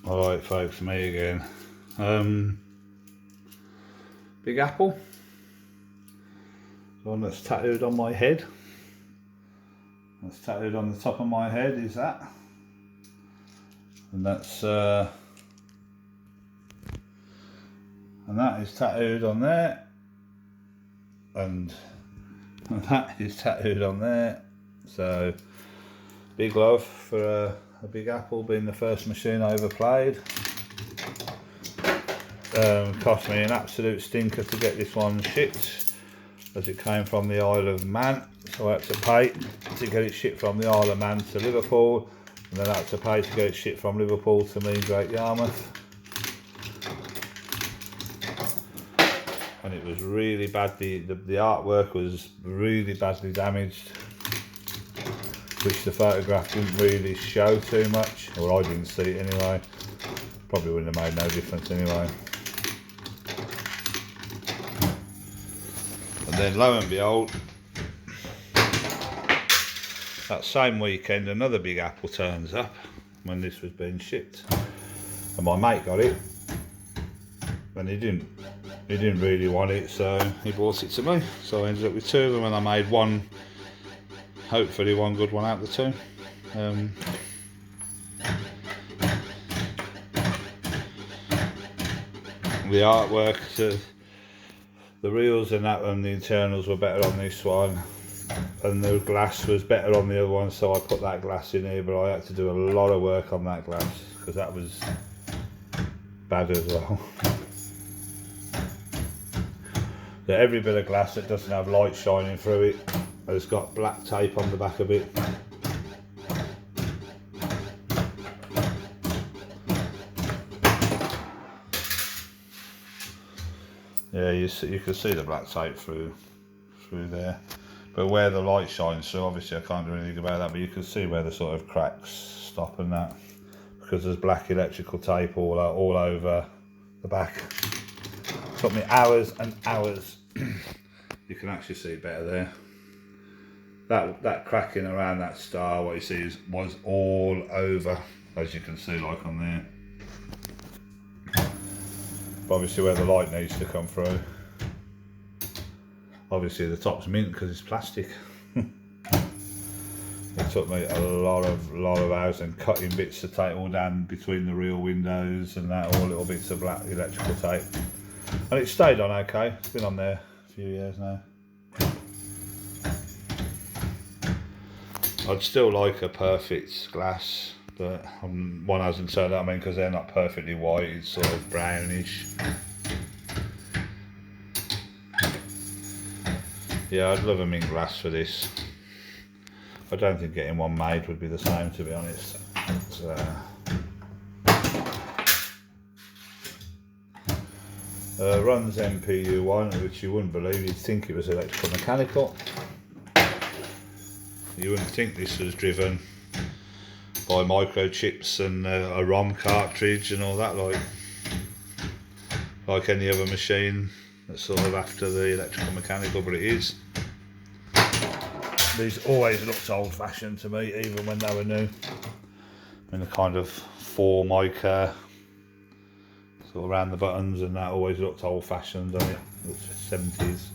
Alright folks, me again. Big Apple. The one that's tattooed on my head. That's tattooed on the top of my head is that. And that's and that is tattooed on there. And that is tattooed on there. So big love for a Big Apple being the first machine I ever played. Cost me an absolute stinker to get this one shipped, as it came from the Isle of Man, so I had to pay to get it shipped from the Isle of Man to Liverpool, and then I had to pay to get it shipped from Liverpool to me, Great Yarmouth. And it was really bad, the artwork was really badly damaged, which the photograph didn't really show too much, or I didn't see it anyway. Probably wouldn't have made no difference anyway. And then lo and behold, that same weekend another Big Apple turns up when this was being shipped, and my mate got it, and he didn't really want it, so he bought it to me. So I ended up with two of them, and I made one, hopefully one good one out of the two. The artwork, the reels and that, and the internals were better on this one, and the glass was better on the other one, so I put that glass in here, but I had to do a lot of work on that glass because that was bad as well. So every bit of glass that doesn't have light shining through it has got black tape on the back of it. Yeah, you can see the black tape through there, but where the light shines through, obviously I can't do anything about that, but you can see where the sort of cracks stop and that, because there's black electrical tape all over the back. It took me hours and hours. You can actually see better there. That cracking around that star, what you see was all over, as you can see, like on there. But obviously where the light needs to come through, obviously the top's mint because it's plastic. It took me a lot of hours and cutting bits to take all down between the real windows and that, all little bits of black electrical tape. And it stayed on okay. It's been on there a few years now. I'd still like a perfect glass, but one hasn't turned out, because they're not perfectly white, it's sort of brownish. Yeah, I'd love a mint glass for this. I don't think getting one made would be the same, to be honest. Runs MPU1, which you wouldn't believe, you'd think it was electrical mechanical. You wouldn't think this was driven by microchips and a ROM cartridge and all that, like any other machine that's sort of after the electrical mechanical, but it is. These always looked old-fashioned to me, even when they were new. In the kind of 4 mica sort of around the buttons, and that always looked old-fashioned, didn't it? It was 70s.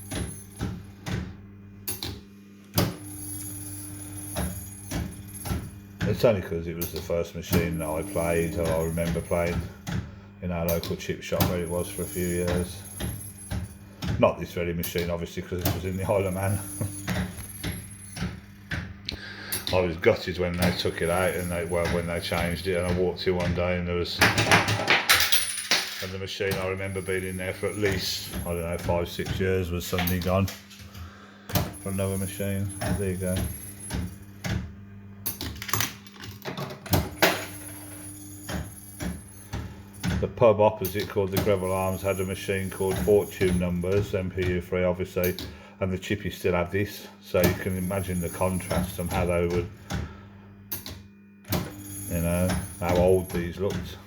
It's only because it was the first machine that I played, or I remember playing in our local chip shop where it was for a few years. Not this very machine, obviously, because it was in the Isle of Man. I was gutted when they took it out, and when they changed it, and I walked in one day and there was, and the machine, I remember being in there for at least, I don't know, 5-6 years, was suddenly gone for another machine. There you go. The pub opposite, called the Greville Arms, had a machine called Fortune Numbers, MPU3 obviously, and the chippy still had this, so you can imagine the contrast and how they would, you know, how old these looked.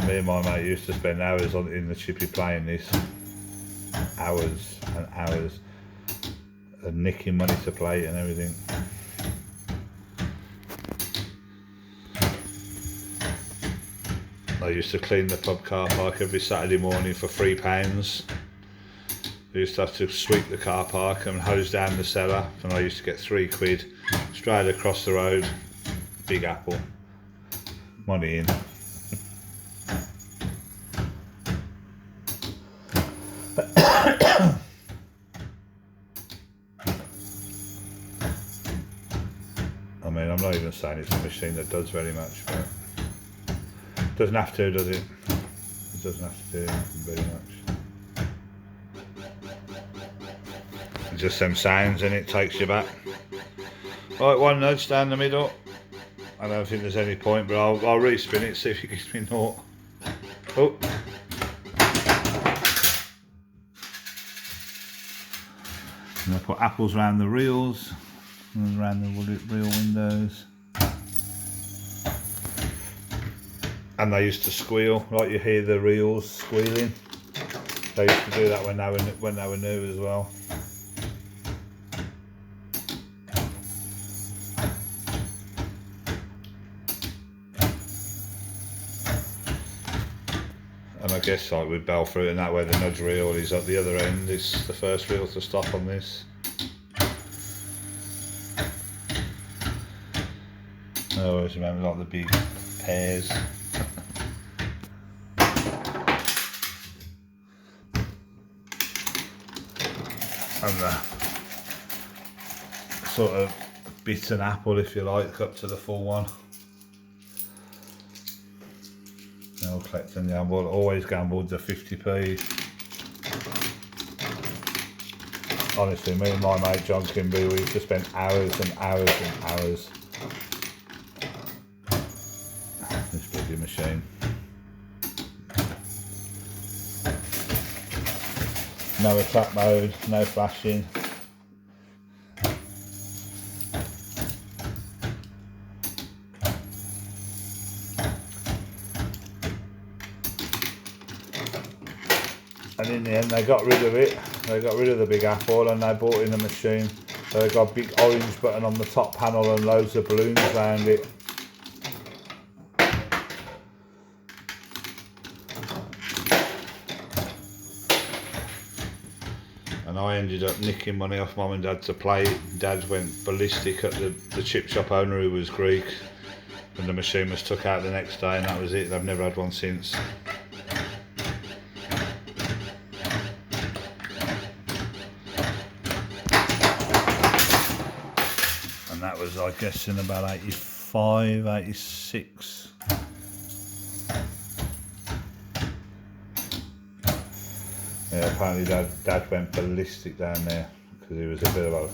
Me and my mate used to spend hours in the chippy playing this, hours and hours. and nicking money to plate and everything. I used to clean the pub car park every Saturday morning for £3. I used to have to sweep the car park and hose down the cellar, and I used to get £3 straight across the road. Big Apple. Money in. I mean, I'm not even saying it's a machine that does very much, but it doesn't have to, does it? It doesn't have to do very much. It's just them sounds and it takes you back. Right, one nudge down the middle. I don't think there's any point, but I'll re-spin it, see if it gives me naught. Oh. And I put apples around the reels and around the reel windows. And they used to squeal, like you hear the reels squealing. They used to do that when they were new as well. And I guess like with Belfruit and that, where the nudge reel is at the other end, it's the first reel to stop on this. I always remember like the big pears. And the sort of bitten apple, if you like, up to the full one. I'll collecting the gamble, always gambled the 50p. Honestly, me and my mate John Kimby, we used to spend hours and hours and hours. This bloody machine. No attack mode, no flashing. And in the end they got rid of it. They got rid of the Big Apple and they bought in a machine. So they got a big orange button on the top panel and loads of balloons around it. And I ended up nicking money off Mum and Dad to play. Dad went ballistic at the chip shop owner, who was Greek, and the machine was took out the next day, and that was it. They've never had one since. And that was, I guess, in about 85, 86. Yeah, apparently Dad went ballistic down there because he was a bit of a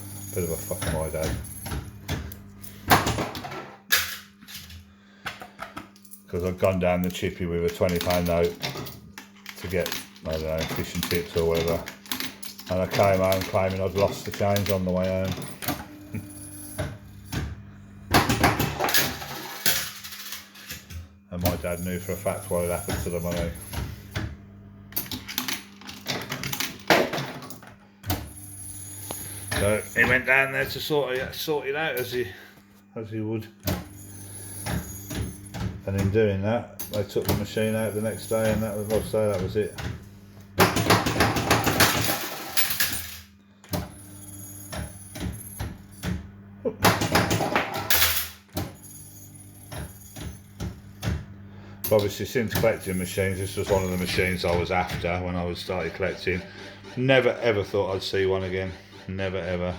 fucking my dad. Because I'd gone down the chippy with a £20 note to get, I don't know, fish and chips or whatever, and I came home claiming I'd lost the change on the way home. And my dad knew for a fact what had happened to the money. So he went down there to sort it out as he would. And in doing that, they took the machine out the next day, and that was, I'd say, that was it. Obviously, since collecting machines, this was one of the machines I was after when I started collecting. Never ever thought I'd see one again. Never ever.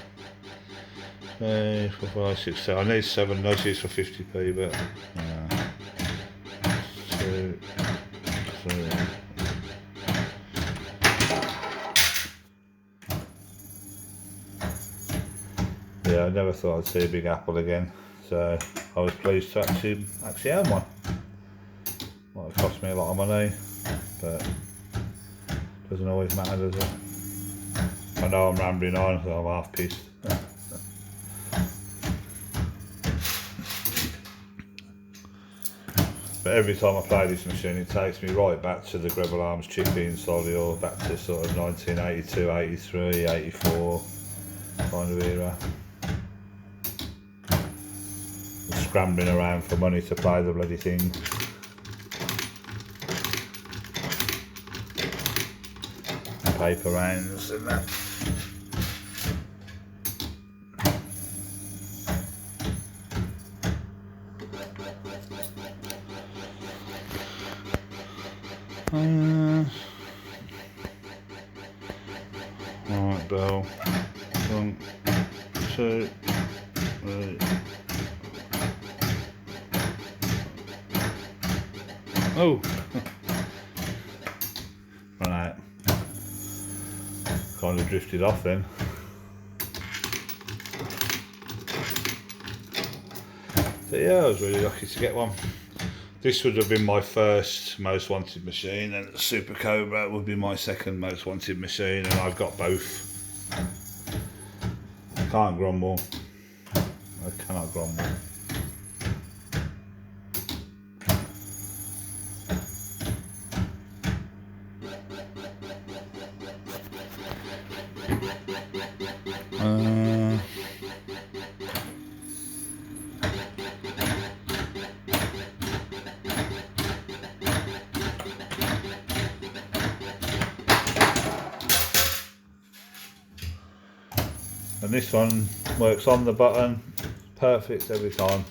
4, 5, 6, 7. I need 7 nudges for 50p, but 2, 3. Yeah, I never thought I'd see a Big Apple again, so I was pleased to actually own one. Might have cost me a lot of money, but doesn't always matter, does it? I know I'm rambling on, so I'm half pissed. But every time I play this machine, it takes me right back to the Greville Arms chippy in Solihull, back to sort of 1982, 83, 84, kind of era. Scrambling around for money to play the bloody thing. And paper rounds and that. Alright, bell. 1, 2, 3. Oh! Right. Kind of drifted off then. So yeah, I was really lucky to get one. This would have been my first most wanted machine, and Super Cobra would be my second most wanted machine, and I've got both. I can't grumble. I cannot grumble. And this one works on the button, perfect every time.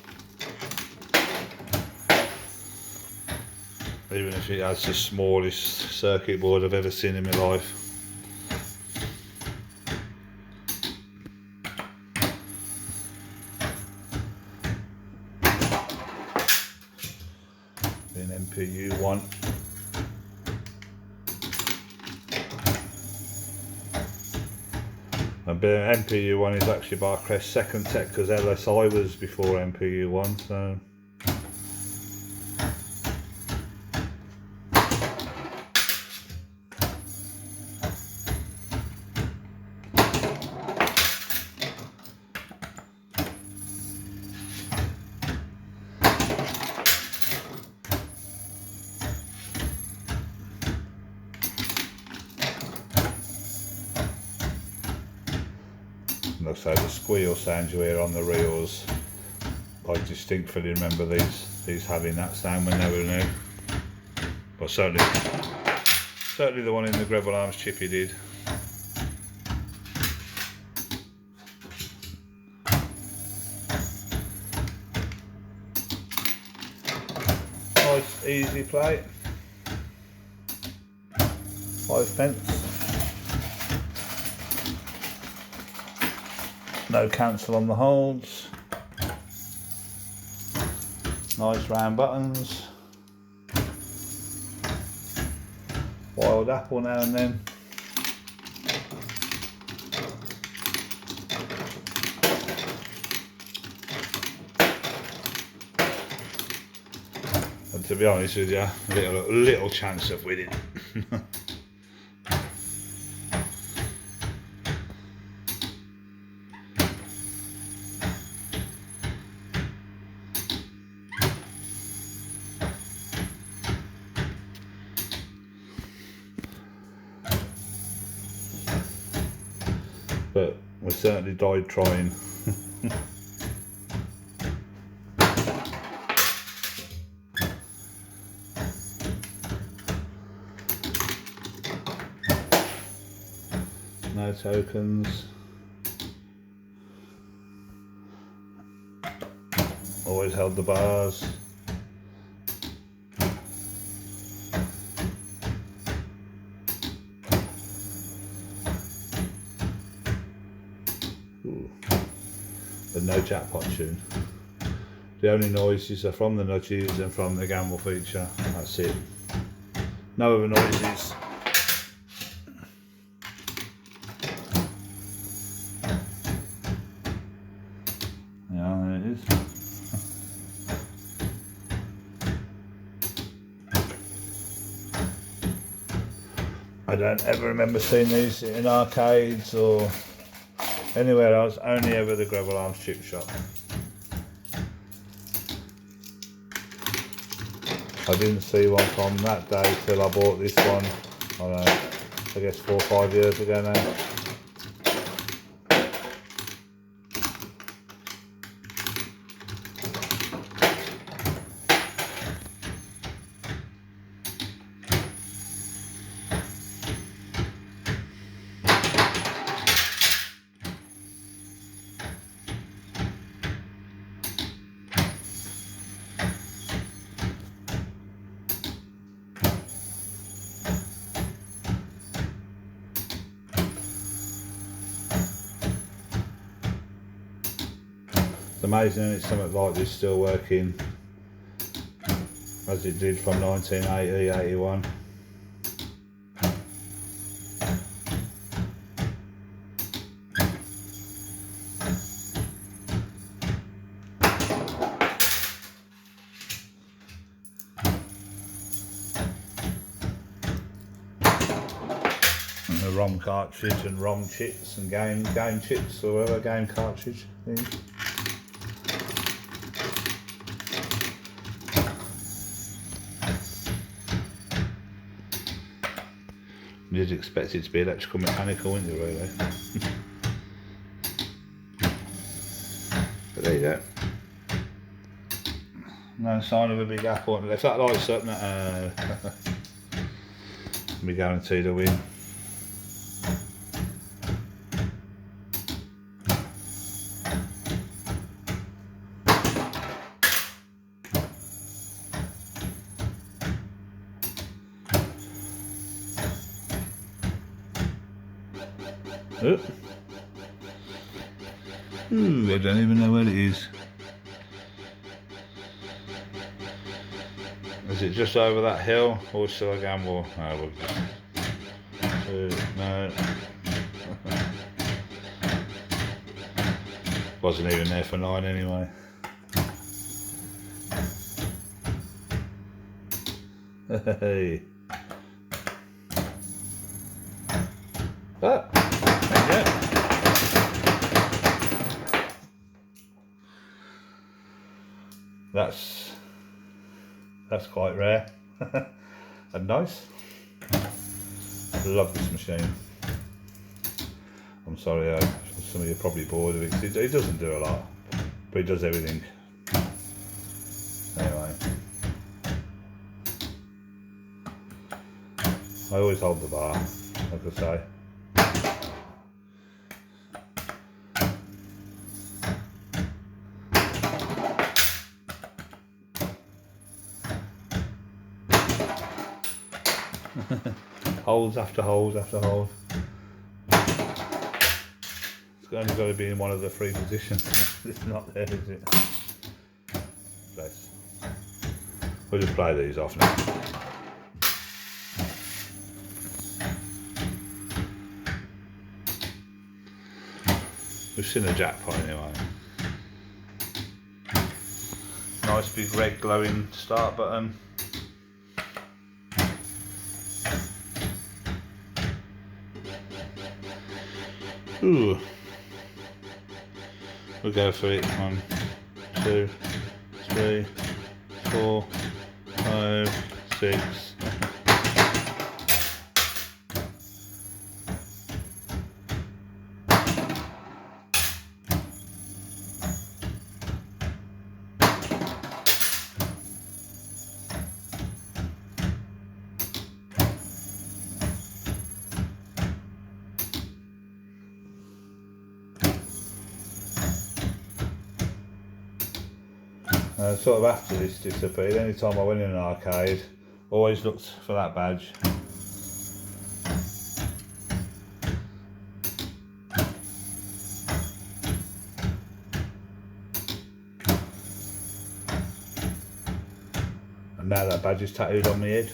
Even if it has the smallest circuit board I've ever seen in my life. An MPU one. And MPU one is actually Barcrest second tech, because LSI was before MPU one, so. Like I say, the squeal sound you hear on the reels, I distinctly remember these having that sound when they were new. But certainly the one in the Greville Arms Chippy did. Nice easy plate. 5p. No cancel on the holds. Nice round buttons. Wild apple now and then. And to be honest with you, little chance of winning. But we certainly died trying. No tokens. Always held the bars. And no jackpot tune. The only noises are from the nudges and from the gamble feature. That's it. No other noises. Yeah, there it is. I don't ever remember seeing these in arcades or anywhere else, only ever the Greville Arms chip shop. I didn't see one from that day till I bought this one, I don't know, I guess 4 or 5 years ago now. It's amazing, and it's something like this still working as it did from 1980, 81. And the ROM cartridge and ROM chips and game chips or whatever, game cartridge thing. You'd expect it to be electrical mechanical, wouldn't you, really? But there you go. No sign of a big apple. If that lights up, we guaranteed a win. Oh. Ooh, I don't even know where it is. Is it just over that hill, or shall I gamble? No, we'll just... no. Wasn't even there for 9 anyway. Hey. Ah, there you go. That's quite rare and nice. Love this machine. I'm sorry, some of you are probably bored of it, 'cause it doesn't do a lot, but it does everything. Anyway, I always hold the bar, like I say. Holes after holes after holes. It's only got to be in one of the 3 positions. It's not there, is it? Nice. We'll just play these off now. We've seen a jackpot anyway. Nice big red glowing start button. Ooh. We'll go for it. 1, 2, 3, 4, 5, 6. Sort of after this disappeared, any time I went in an arcade, always looked for that badge. And now that badge is tattooed on my head.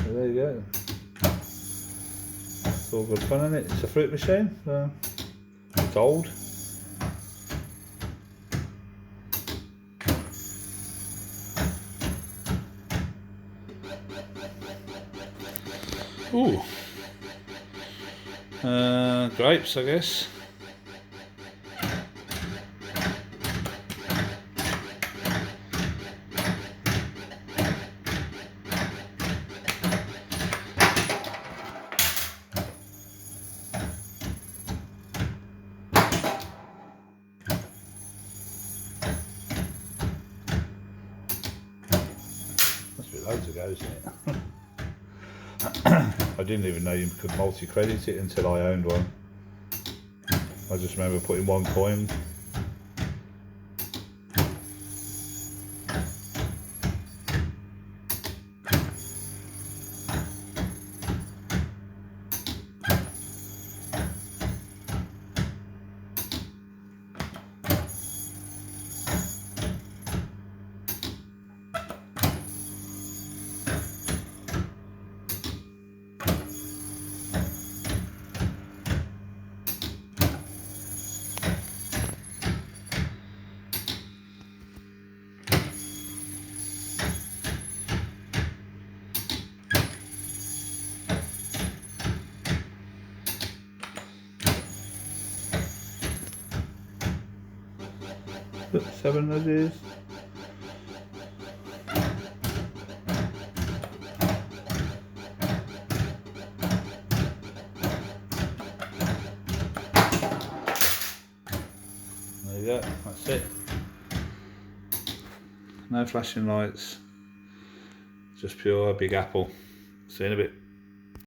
There you go. It's all good fun, isn't it? It's a fruit machine. It's old. Ooh. Grapes, I guess. Loads ago, isn't it? I didn't even know you could multi-credit it until I owned one. I just remember putting 1 coin. Put 7 nudges. There you go, that's it. No flashing lights, just pure Big Apple. See you in a bit.